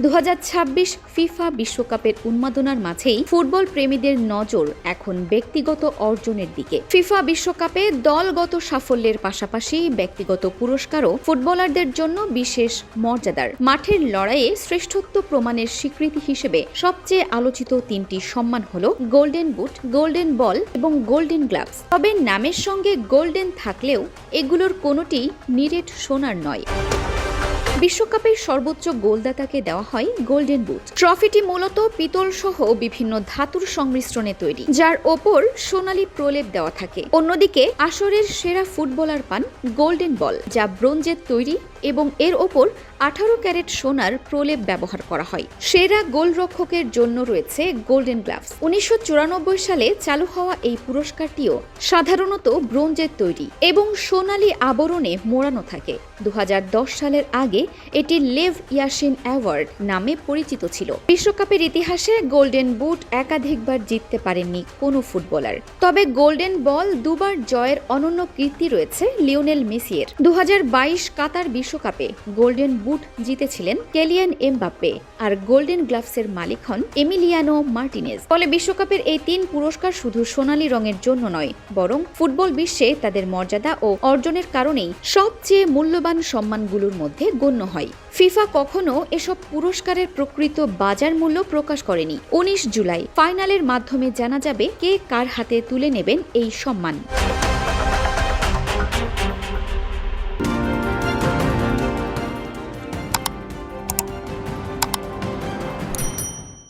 2026 FIFA বিশ্বকাপের উন্মাদনার মাঝেই ফুটবল প্রেমীদের নজর এখন ব্যক্তিগত অর্জনের দিকে। ফিফা বিশ্বকাপে দলগত সাফল্যের পাশাপাশি ব্যক্তিগত পুরস্কারও ফুটবলারদের জন্য বিশেষ মর্যাদার। মাঠের লড়াইয়ে শ্রেষ্ঠত্ব প্রমাণের স্বীকৃতি হিসেবে সবচেয়ে আলোচিত তিনটি সম্মান হল গোল্ডেন বুট, গোল্ডেন বল এবং গোল্ডেন গ্লাভস। তবে নামের সঙ্গে গোল্ডেন থাকলেও এগুলোর কোনোটিই নিরেট সোনার নয়। বিশ্বকাপের সর্বোচ্চ গোলদাতাকে দেওয়া হয় গোল্ডেন বুট। ট্রফিটি মূলত পিতল সহ বিভিন্ন ধাতুর সংমিশ্রণে তৈরি, যার ওপর সোনালী প্রলেপ দেওয়া থাকে। অন্যদিকে আসরের সেরা ফুটবলার পান গোল্ডেন বল, যা ব্রোঞ্জের তৈরি এবং এর ওপর 18 ক্যারেট সোনার প্রলেপ ব্যবহার করা হয়। সেরা গোলরক্ষকের জন্য রয়েছে গোল্ডেন গ্লাভস। 1994 সালে চালু হওয়া এই পুরস্কারটিও সাধারণত ব্রোঞ্জের তৈরি এবং সোনালী আবরণে মোড়ানো থাকে। 2010 সালের আগে এটি লেভ ইয়াসিন অ্যাওয়ার্ড নামে পরিচিত ছিল। বিশ্বকাপের ইতিহাসে গোল্ডেন বুট একাধিকবার জিততে পারেননি কোনো ফুটবলার। তবে গোল্ডেন বল দুবার জয়ের অনন্য কীর্তি রয়েছে লিওনেল মেসির। 2022 কাতার বিশ্বকাপে গোল্ডেন বুট জিতেছিলেন কেলিয়ান এমবাপ্পে, আর গোল্ডেন গ্লাভসের মালিক হন এমিলিয়ানো মার্টিনেজ। ফলে বিশ্বকাপের এই তিন পুরস্কার শুধু সোনালী রঙের জন্য নয়, বরং ফুটবল বিশ্বে তাদের মর্যাদা ও অর্জনের কারণেই সবচেয়ে মূল্যবান সম্মানগুলোর মধ্যে গণ্য হয়। ফিফা কখনো এসব পুরস্কারের প্রকৃত বাজার মূল্য প্রকাশ করেনি। 19 জুলাই ফাইনালের মাধ্যমে জানা যাবে কে কার হাতে তুলে নেবেন এই সম্মান।